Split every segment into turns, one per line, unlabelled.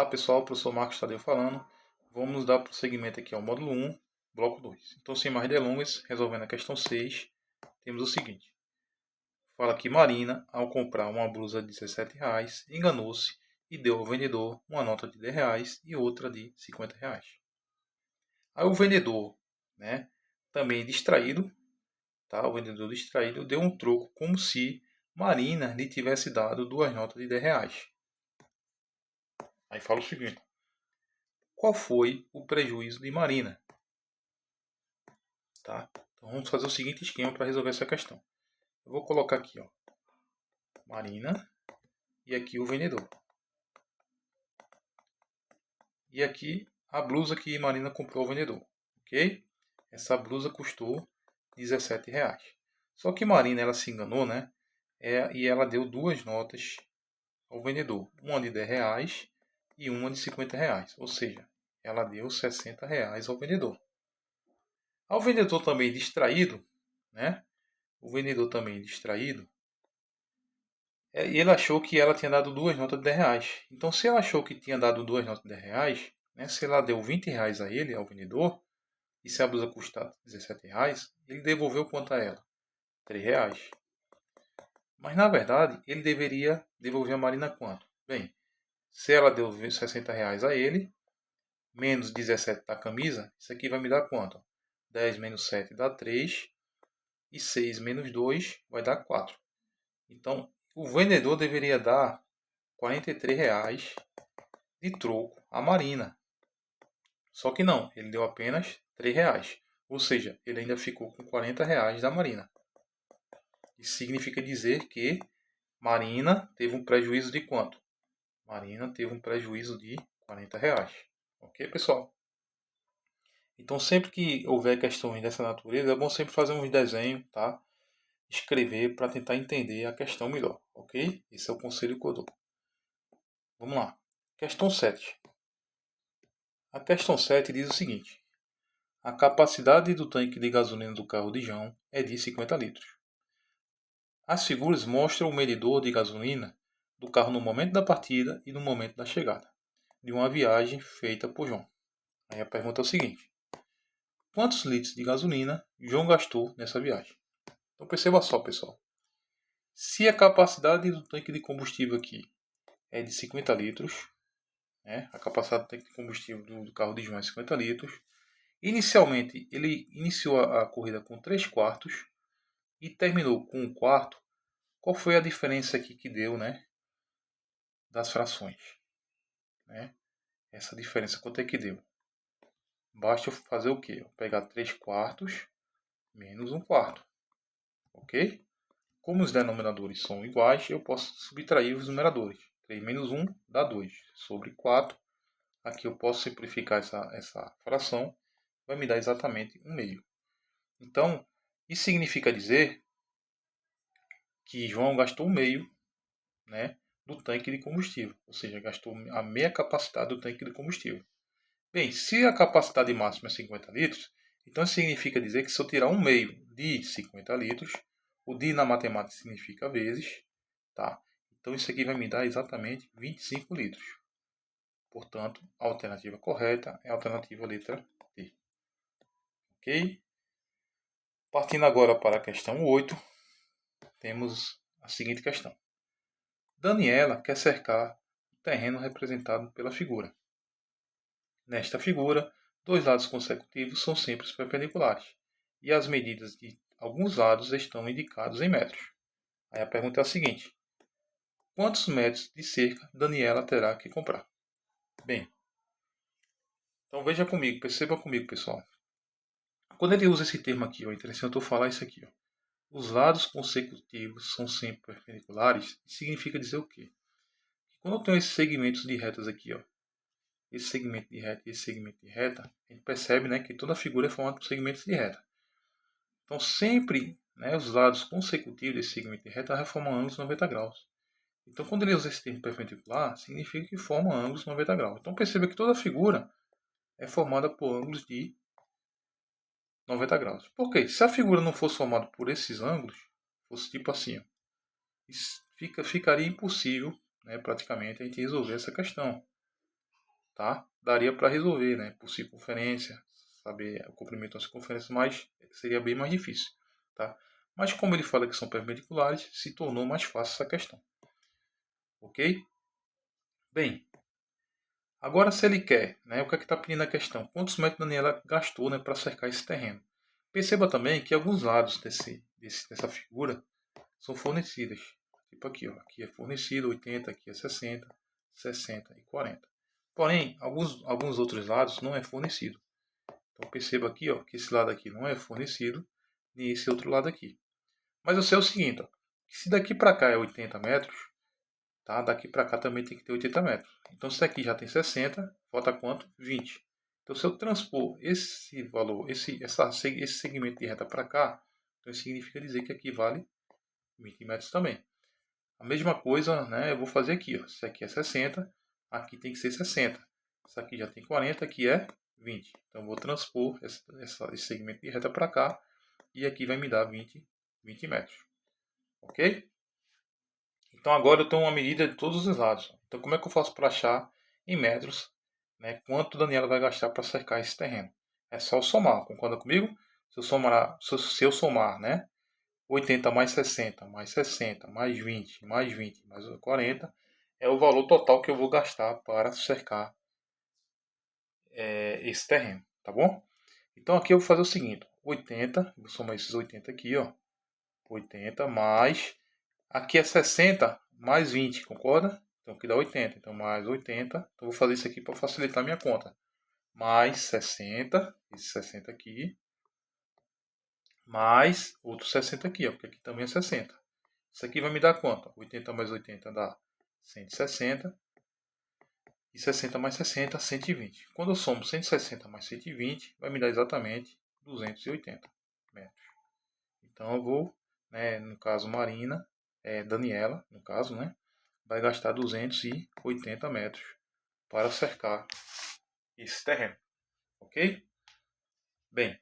pessoal, professor Marcos Tadeu falando. Vamos dar prosseguimento aqui ao módulo 1, bloco 2. Então, sem mais delongas, resolvendo a questão 6, temos o seguinte. Fala que Marina, ao comprar uma blusa de R$17, enganou-se e deu ao vendedor uma nota de R$10 e outra de R$50. Aí o vendedor, também distraído, o vendedor distraído deu um troco como se Marina lhe tivesse dado duas notas de R$10. Aí fala o seguinte. Qual foi o prejuízo de Marina? Tá? Então vamos fazer o seguinte esquema para resolver essa questão. Eu vou colocar aqui, Marina, e aqui o vendedor. E aqui a blusa que Marina comprou ao vendedor. Ok? Essa blusa custou R$17. Só que Marina ela se enganou, e ela deu duas notas ao vendedor. Uma de R$10 e uma de R$50. Ou seja, ela deu R$60 ao vendedor. Ao vendedor também distraído, o vendedor também distraído, ele achou que ela tinha dado duas notas de R$10. Então, se ela achou que tinha dado duas notas de R$10, se ela deu R$20 a ele, ao vendedor, e se a blusa custar R$17, ele devolveu quanto a ela? R$3. Mas, na verdade, ele deveria devolver a Marina quanto? Bem, se ela deu R$60 a ele, menos 17 da camisa, isso aqui vai me dar quanto? 10 menos 7 dá 3. E 6 menos 2 vai dar 4. Então, o vendedor deveria dar R$43 de troco à Marina. Só que não, ele deu apenas R$3. Ou seja, ele ainda ficou com R$40 da Marina. Isso significa dizer que Marina teve um prejuízo de quanto? Marina teve um prejuízo de R$40. Ok, pessoal? Então, sempre que houver questões dessa natureza, é bom sempre fazer uns desenhos, tá? Escrever para tentar entender a questão melhor, ok? Esse é o conselho que eu dou. Vamos lá. Questão 7. A questão 7 diz o seguinte. A capacidade do tanque de gasolina do carro de João é de 50 litros. As figuras mostram o medidor de gasolina do carro no momento da partida e no momento da chegada de uma viagem feita por João. Aí a pergunta é o seguinte. Quantos litros de gasolina João gastou nessa viagem? Então perceba só, pessoal. Se a capacidade do tanque de combustível aqui é de 50 litros, a capacidade do tanque de combustível do carro de João é 50 litros. Inicialmente, ele iniciou a corrida com 3 quartos e terminou com 1 quarto. Qual foi a diferença aqui que deu, das frações? Essa diferença, quanto é que deu? Basta eu fazer o quê? Eu pegar 3 quartos menos 1 quarto. Ok? Como os denominadores são iguais, eu posso subtrair os numeradores. 3 menos 1 dá 2 sobre 4. Aqui eu posso simplificar essa fração. Vai me dar exatamente 1 meio. Então, isso significa dizer que João gastou 1 meio do tanque de combustível. Ou seja, gastou a meia capacidade do tanque de combustível. Bem, se a capacidade máxima é 50 litros, então significa dizer que se eu tirar 1 meio de 50 litros, o de na matemática significa vezes, tá? Então isso aqui vai me dar exatamente 25 litros. Portanto, a alternativa correta é a alternativa letra D. Ok? Partindo agora para a questão 8, temos a seguinte questão. Daniela quer cercar o terreno representado pela figura. Nesta figura, dois lados consecutivos são sempre perpendiculares e as medidas de alguns lados estão indicados em metros. Aí a pergunta é a seguinte. Quantos metros de cerca Daniela terá que comprar? Bem, então veja comigo, perceba comigo, pessoal. Quando ele usa esse termo aqui, é interessante eu falar isso aqui. Os lados consecutivos são sempre perpendiculares. Significa dizer o quê? Quando eu tenho esses segmentos de retas aqui, esse segmento de reta e esse segmento de reta, a gente percebe que toda a figura é formada por segmentos de reta. Então sempre os lados consecutivos desse segmento de reta formam ângulos de 90 graus. Então quando ele usa esse termo perpendicular, significa que forma ângulos de 90 graus. Então perceba que toda a figura é formada por ângulos de 90 graus. Por quê? Se a figura não fosse formada por esses ângulos, fosse tipo assim, ficaria impossível, praticamente, a gente resolver essa questão. tá? Daria para resolver, né? Por circunferência, saber o comprimento da circunferência, mas seria bem mais difícil, tá? Mas como ele fala que são perpendiculares, se tornou mais fácil essa questão. Ok? Bem, agora se ele quer, né? O que é que está pedindo a questão? Quantos metros Daniela gastou, né, para cercar esse terreno? Perceba também que alguns lados dessa figura são fornecidas. Tipo aqui, ó, aqui é fornecido 80, aqui é 60, 60 e 40. Porém, alguns outros lados não é fornecido. Então perceba aqui, ó, que esse lado aqui não é fornecido, nem esse outro lado aqui. Mas eu sei o seguinte, ó, que se daqui para cá é 80 metros, tá? Daqui para cá também tem que ter 80 metros. Então se aqui já tem 60, falta quanto? 20. Então se eu transpor esse valor, esse segmento de reta para cá, então isso significa dizer que aqui vale 20 metros também. A mesma coisa, né, eu vou fazer aqui. Ó. Se aqui é 60, aqui tem que ser 60. Isso aqui já tem 40, aqui é 20. Então eu vou transpor esse segmento de reta para cá e aqui vai me dar 20 metros. Ok? Então agora eu tenho uma medida de todos os lados. Então como é que eu faço para achar em metros, né, quanto Daniela vai gastar para cercar esse terreno? É só somar, concorda comigo? Se eu somar, né, 80 mais 60, mais 60, mais 20, mais 20, mais 40, é o valor total que eu vou gastar para cercar esse terreno, tá bom? Então aqui eu vou fazer o seguinte, 80, vou somar esses 80 aqui, ó, 80 mais, aqui é 60 mais 20, concorda? Então aqui dá 80, então mais 80, então eu vou fazer isso aqui para facilitar a minha conta. Mais 60, esse 60 aqui, mais outro 60 aqui, ó, porque aqui também é 60. Isso aqui vai me dar quanto? 80 mais 80 dá 160. E 60 mais 60, 120. Quando eu somo 160 mais 120, vai me dar exatamente 280 metros. Então eu vou, né, no caso Marina, Daniela, no caso, né, vai gastar 280 metros para cercar esse terreno. Ok? Bem,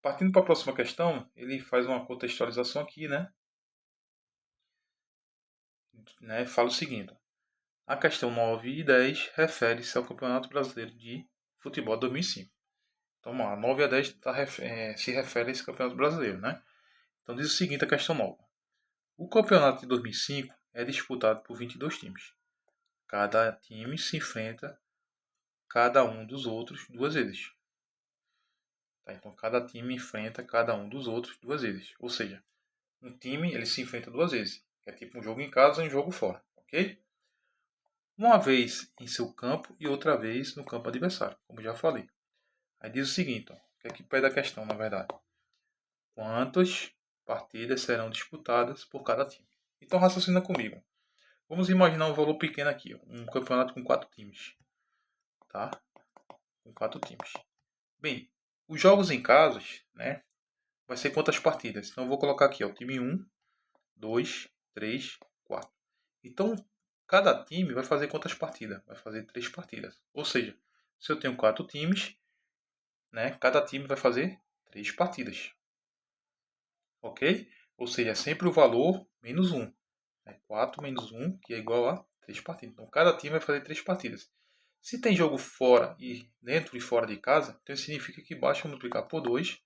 partindo para a próxima questão, ele faz uma contextualização aqui, né? Fala o seguinte. A questão 9 e 10 refere-se ao Campeonato Brasileiro de Futebol 2005. Então, vamos lá, 9 a 10 se refere a esse Campeonato Brasileiro, né? Então, diz o seguinte a questão 9. O Campeonato de 2005 é disputado por 22 times. Cada time se enfrenta cada um dos outros duas vezes. Tá? Então, cada time enfrenta cada um dos outros duas vezes. Ou seja, um time ele se enfrenta duas vezes. É tipo um jogo em casa e um jogo fora, ok? Uma vez em seu campo e outra vez no campo adversário, como já falei. Aí diz o seguinte, ó, que aqui pede a questão, na verdade. Quantas partidas serão disputadas por cada time? Então raciocina comigo. Vamos imaginar um valor pequeno aqui, ó, um campeonato com 4 times. Tá? Com 4 times. Bem, os jogos em casas, né? Vai ser quantas partidas? Então eu vou colocar aqui, ó, time 1, 2, 3, 4. Então, cada time vai fazer quantas partidas? Vai fazer 3 partidas. Ou seja, se eu tenho 4 times, né, cada time vai fazer 3 partidas. Ok? Ou seja, é sempre o valor menos 1. 4 menos 1, que é igual a 3 partidas. Então, cada time vai fazer 3 partidas. Se tem jogo fora e dentro e fora de casa, então significa que basta multiplicar por 2,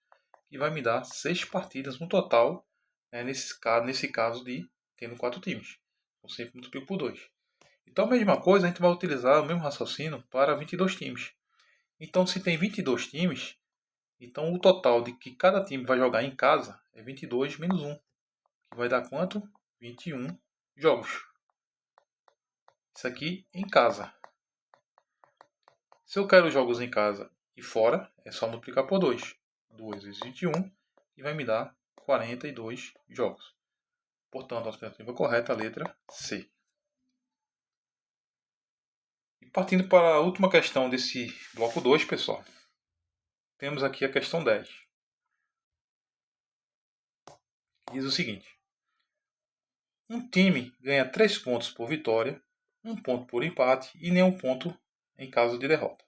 que vai me dar 6 partidas no total, né, nesse caso de tendo 4 times. Então, sempre multiplico por 2. Então, a mesma coisa, a gente vai utilizar o mesmo raciocínio para 22 times. Então, se tem 22 times, então o total de que cada time vai jogar em casa é 22 menos 1, que vai dar quanto? 21 jogos. Isso aqui em casa. Se eu quero jogos em casa e fora, é só multiplicar por 2. 2 vezes 21 e vai me dar 42 jogos. Portanto, a alternativa correta é a letra C. E partindo para a última questão desse bloco 2, pessoal. Temos aqui a questão 10. Diz o seguinte. Um time ganha 3 pontos por vitória, 1 ponto por empate e nenhum ponto em caso de derrota.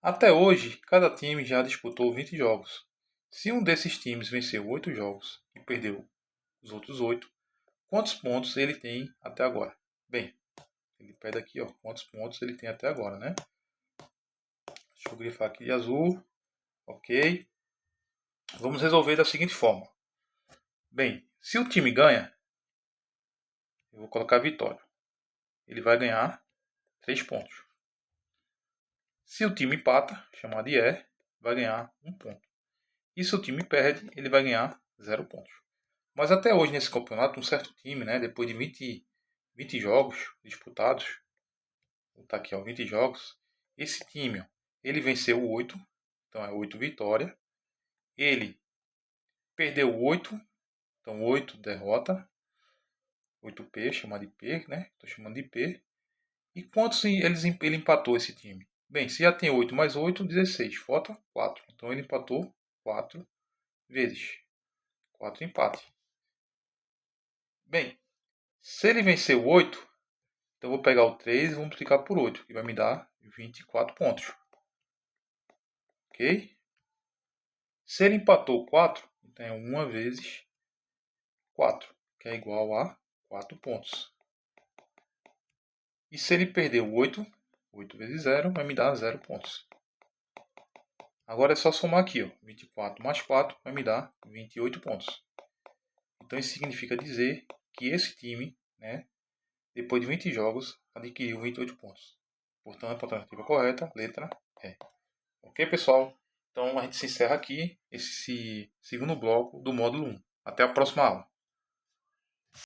Até hoje, cada time já disputou 20 jogos. Se um desses times venceu 8 jogos e perdeu os outros 8, quantos pontos ele tem até agora? Bem, ele pede aqui, ó, quantos pontos ele tem até agora, né? Deixa eu grifar aqui de azul. Ok. Vamos resolver da seguinte forma. Bem, se o time ganha, eu vou colocar vitória. Ele vai ganhar 3 pontos. Se o time empata, chamado de E, vai ganhar 1 ponto. E se o time perde, ele vai ganhar 0 pontos. Mas até hoje nesse campeonato, um certo time, né, depois de 20 jogos disputados, vou botar aqui, ó, 20 jogos, esse time, ó, ele venceu 8, então é 8 vitórias. Ele perdeu 8, então 8 derrota. 8P, chamado de P, né? Estou chamando de P. E quantos ele empatou esse time? Bem, se já tem 8 mais 8, 16. Falta 4. Então ele empatou 4 vezes. 4 empate. Bem, se ele venceu 8, então eu vou pegar o 3 e vou multiplicar por 8, que vai me dar 24 pontos. Ok? Se ele empatou 4, então é 1 vezes 4, que é igual a 4 pontos. E se ele perdeu 8, 8 vezes 0 vai me dar 0 pontos. Agora é só somar aqui, ó. 24 mais 4 vai me dar 28 pontos. Então isso significa dizer que esse time, né, depois de 20 jogos, adquiriu 28 pontos. Portanto, a alternativa correta, letra E. Ok, pessoal? Então a gente se encerra aqui esse segundo bloco do módulo 1. Até a próxima aula.